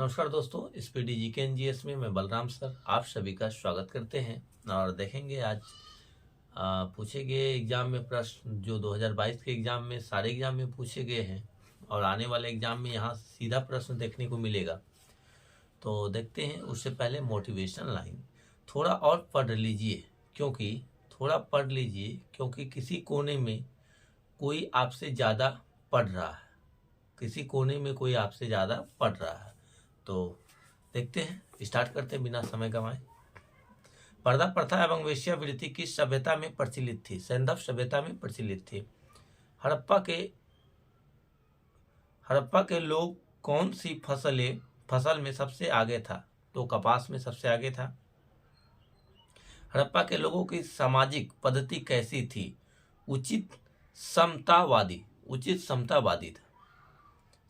नमस्कार दोस्तों, speedy GK NGS में मैं बलराम सर आप सभी का स्वागत करते हैं। और देखेंगे आज पूछे गए एग्जाम में प्रश्न जो 2022 के एग्जाम में सारे एग्जाम में पूछे गए हैं और आने वाले एग्जाम में यहाँ सीधा प्रश्न देखने को मिलेगा। तो देखते हैं। उससे पहले मोटिवेशन लाइन थोड़ा और पढ़ लीजिए, क्योंकि किसी कोने में कोई आपसे ज़्यादा पढ़ रहा है। तो देखते हैं, स्टार्ट करते हैं बिना समय गंवाए। पर्दा प्रथा एवं वेश्यावृत्ति किस सभ्यता में प्रचलित थी? सैंधव सभ्यता में प्रचलित थी। हड़प्पा के लोग कौन सी फसल में सबसे आगे था? तो कपास में सबसे आगे था। हड़प्पा के लोगों की सामाजिक पद्धति कैसी थी? उचित समतावादी था।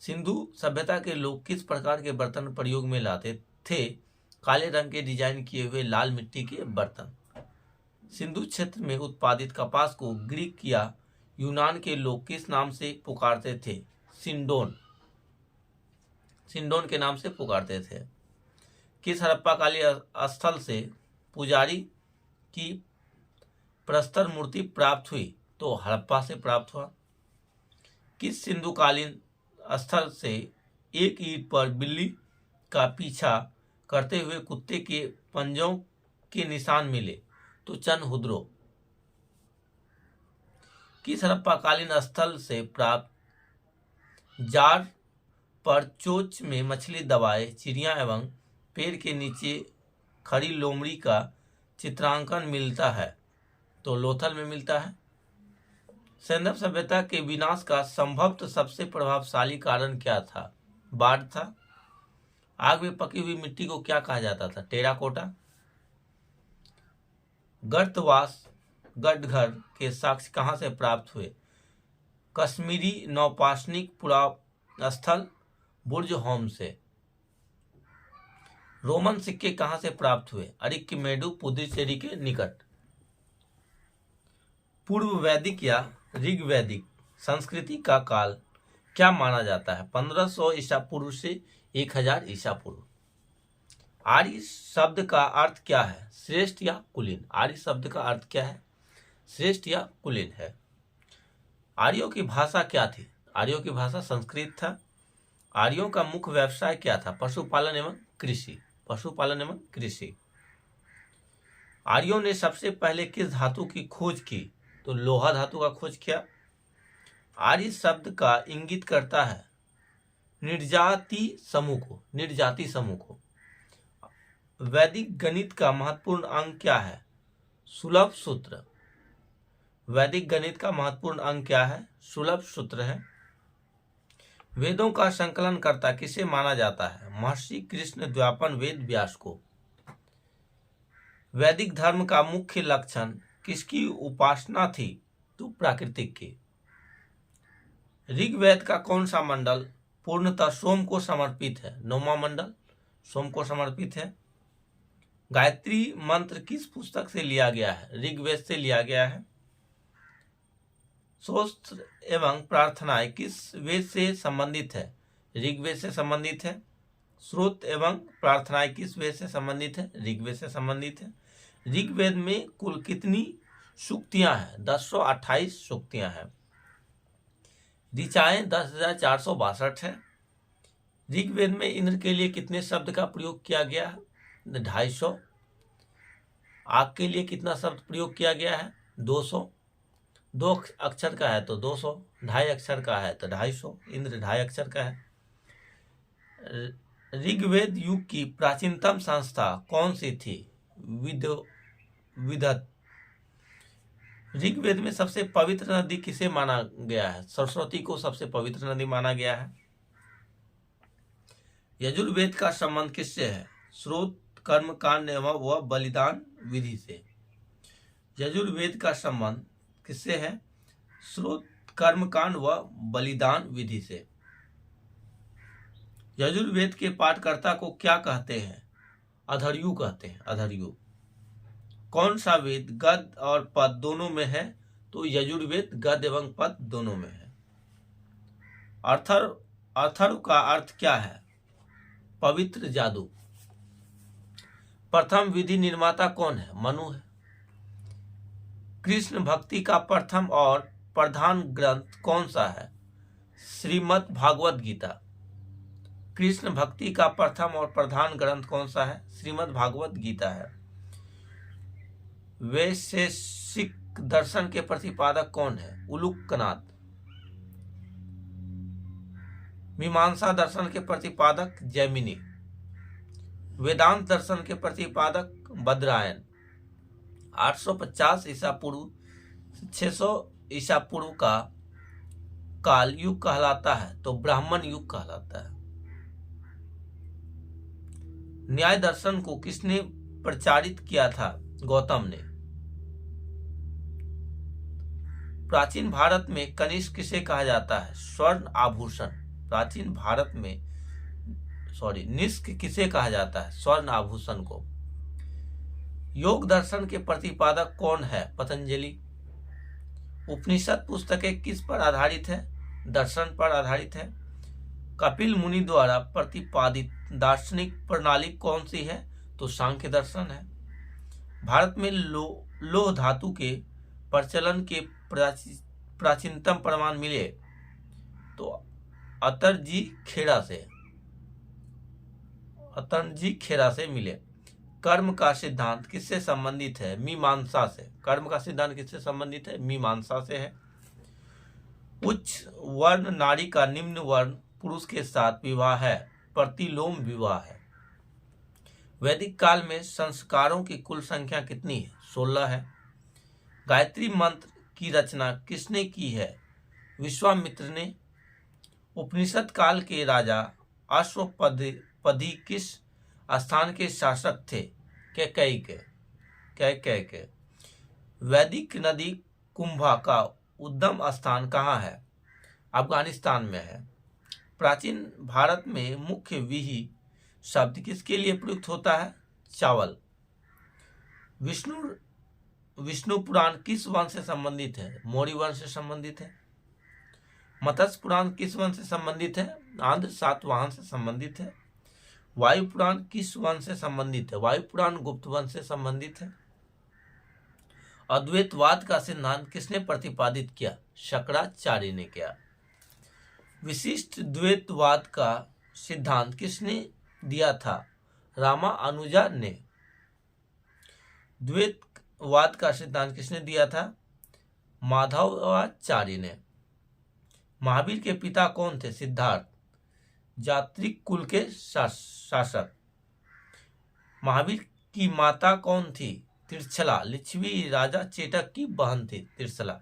सिंधु सभ्यता के लोग किस प्रकार के बर्तन प्रयोग में लाते थे? काले रंग के डिजाइन किए हुए लाल मिट्टी के बर्तन। सिंधु क्षेत्र में उत्पादित कपास को ग्रीक या यूनान के लोग किस नाम से पुकारते थे? सिंडोन के नाम से पुकारते थे। किस हड़प्पा काली स्थल से पुजारी की प्रस्तर मूर्ति प्राप्त हुई? तो हड़प्पा से प्राप्त हुआ। किस सिंधुकालीन स्थल से एक ईंट पर बिल्ली का पीछा करते हुए कुत्ते के पंजों के निशान मिले? तो चनहुद्रो। किस हड़प्पाकालीन स्थल से प्राप्त जार पर चोंच में मछली दबाए चिड़िया एवं पेड़ के नीचे खड़ी लोमड़ी का चित्रांकन मिलता है? तो लोथल में मिलता है। सैंधव सभ्यता के विनाश का संभवतः सबसे प्रभावशाली कारण क्या था? बाढ़ था। आग में पकी हुई मिट्टी को क्या कहा जाता था? टेराकोटा। गढ़घर के साक्ष्य कहाँ से प्राप्त हुए? कश्मीरी नौपाषाणिक पुरास्थल बुर्ज होम से। रोमन सिक्के कहाँ से प्राप्त हुए? अरिक्कीमेडु पुडुचेरी के निकट। पूर्व वैदिक या ऋग्वैदिक संस्कृति का काल क्या माना जाता है? 1500 ईसा पूर्व से 1000 ईसा पूर्व। आर्य शब्द का अर्थ क्या है? श्रेष्ठ या कुलीन। आर्य शब्द का अर्थ क्या है? श्रेष्ठ या कुलीन है। आर्यों की भाषा क्या थी? आर्यों की भाषा संस्कृत था। आर्यों का मुख्य व्यवसाय क्या था? पशुपालन एवं कृषि। आर्यों ने सबसे पहले किस धातु की खोज की? तो लोहा धातु का खोज किया। आर्य शब्द का इंगित करता है निर्जाति समूह को। वैदिक गणित का महत्वपूर्ण अंग क्या है? सुलभ सूत्र। वैदिक गणित का महत्वपूर्ण अंग क्या है? सुलभ सूत्र है। वेदों का संकलन करता किसे माना जाता है? महर्षि कृष्ण द्व्यापन वेद व्यास को। वैदिक धर्म का मुख्य लक्षण किसकी उपासना थी? तो प्राकृतिक की। ऋग्वेद का कौन सा मंडल पूर्णतः सोम को समर्पित है? 9वां मंडल सोम को समर्पित है। गायत्री मंत्र किस पुस्तक से लिया गया है? ऋग्वेद से लिया गया है। स्तोत्र एवं प्रार्थनाएं किस वेद से संबंधित है? ऋग्वेद से संबंधित है। स्रोत एवं प्रार्थनाएं किस वेद से संबंधित है? ऋग्वेद से संबंधित है। ऋग्वेद में कुल कितनी सूक्तियां हैं? 1028 सूक्तियां हैं। ऋचाएं 10,462 है। ऋग्वेद में इंद्र के लिए कितने शब्द का प्रयोग किया गया है? 250। आग के लिए कितना शब्द प्रयोग किया गया है? 200। 2 अक्षर का है तो 200, 2.5 अक्षर का है तो 250। इंद्र 2.5 अक्षर का है। ऋग्वेद युग की प्राचीनतम संस्था कौन सी थी? विदत। ऋग्वेद में सबसे पवित्र नदी किसे माना गया है? सरस्वती को सबसे पवित्र नदी माना गया है। यजुर्वेद का संबंध किससे है? स्रोत, कर्म कांड व बलिदान विधि से। यजुर्वेद का संबंध किससे है? स्रोत, कर्म कांड व बलिदान विधि से। यजुर्वेद के पाठकर्ता को क्या कहते हैं? अधर्यु कहते हैं। अधर्यु। कौन सा वेद गद्य और पद दोनों में है? तो यजुर्वेद गद्य एवं पद दोनों में है। अथर्व का अर्थ क्या है? पवित्र जादू। प्रथम विधि निर्माता कौन है? मनु है। कृष्ण भक्ति का प्रथम और प्रधान ग्रंथ कौन सा है? श्रीमद् भागवत गीता। कृष्ण भक्ति का प्रथम और प्रधान ग्रंथ कौन सा है? श्रीमद् भागवत गीता है। वैशेषिक दर्शन के प्रतिपादक कौन है? उलूकनाथ। मीमांसा दर्शन के प्रतिपादक जैमिनी। वेदांत दर्शन के प्रतिपादक बद्रायन। 850 ईसा पूर्व 600 ईसा पूर्व का काल युग कहलाता है तो ब्राह्मण युग कहलाता है। न्याय दर्शन को किसने प्रचारित किया था? गौतम ने। प्राचीन भारत में कनिष्क किसे कहा जाता है? स्वर्ण आभूषण। प्राचीन भारत में निष्क किसे कहा जाता है? स्वर्ण आभूषण को। योग दर्शन के प्रतिपादक कौन है? पतंजलि। उपनिषद पुस्तकें किस पर आधारित है? दर्शन पर आधारित है। कपिल मुनि द्वारा प्रतिपादित दार्शनिक प्रणाली कौन सी है? तो सांख्य दर्शन है। भारत में लौह धातु के प्रचलन के प्राचीनतम प्रमाण मिले तो अतरजी खेड़ा से मिले। कर्म का सिद्धांत किससे संबंधित है? मीमांसा से। कर्म का सिद्धांत किससे संबंधित है? मीमांसा से है। उच्च वर्ण नारी का निम्न वर्ण पुरुष के साथ विवाह है, प्रतिलोम विवाह है। वैदिक काल में संस्कारों की कुल संख्या कितनी है? 16 है। गायत्री मंत्र की रचना किसने की है? विश्वामित्र ने। उपनिषद काल के राजा अश्वपदी किस स्थान के शासक थे? कैकेयी के। वैदिक नदी कुंभा का उद्गम स्थान कहाँ है? अफगानिस्तान में है। प्राचीन भारत में मुख्य विहि शब्द किसके लिए प्रयुक्त होता है? चावल। विष्णु पुराण किस वंश से संबंधित है? मौर्य वंश से संबंधित है। मत्स्य पुराण किस वंश से संबंधित है? आंध्र सातवाहन से संबंधित है। वायु पुराण किस वंश से संबंधित है? वायु पुराण गुप्त वंश से संबंधित है। अद्वैतवाद का सिद्धांत किसने प्रतिपादित किया? शंकराचार्य ने किया। विशिष्ट द्वैतवाद का सिद्धांत किसने दिया था? रामानुजा ने। द्वैतवाद का सिद्धांत किसने दिया था? माधवाचार्य ने। महावीर के पिता कौन थे? सिद्धार्थ। जात्रिक कुल के शासक। महावीर की माता कौन थी? तिरछला। लिच्छवी राजा चेटक की बहन थी तिरछला।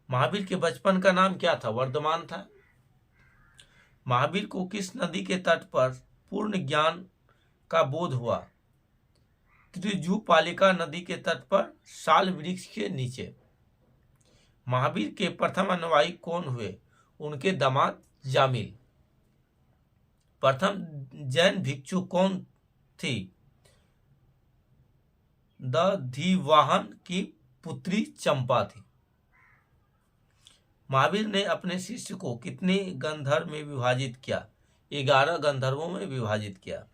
महावीर के बचपन का नाम क्या था? वर्धमान था। महावीर को किस नदी के तट पर पूर्ण ज्ञान का बोध हुआ? त्रिजुपालिका नदी के तट पर साल वृक्ष के नीचे। महावीर के प्रथम अनुयायी कौन हुए? उनके दामाद जामिल। प्रथम जैन भिक्षु कौन थी? दधिवाहन की पुत्री चंपा थी। महावीर ने अपने शिष्य को कितने गंधर्व में विभाजित किया? 11 गंधर्वों में विभाजित किया।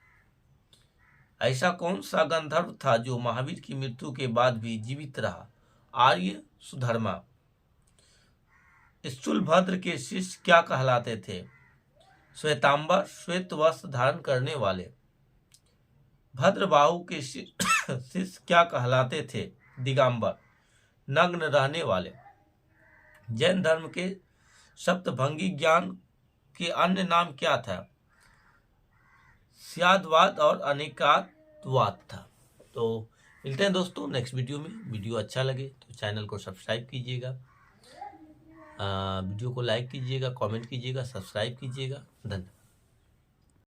ऐसा कौन सा गंधर्व था जो महावीर की मृत्यु के बाद भी जीवित रहा? आर्य सुधर्मा। स्थूलभद्र के शिष्य क्या कहलाते थे? श्वेतांबर, श्वेत वस्त्र धारण करने वाले। भद्रबाहु के शिष्य क्या कहलाते थे? दिगंबर, नग्न रहने वाले। जैन धर्म के सप्तभंगी ज्ञान के अन्य नाम क्या था? स्यादवाद और अनेकातवाद था। तो मिलते हैं दोस्तों नेक्स्ट वीडियो में। वीडियो अच्छा लगे तो चैनल को सब्सक्राइब कीजिएगा, वीडियो को लाइक कीजिएगा, कमेंट कीजिएगा, सब्सक्राइब कीजिएगा। धन्यवाद।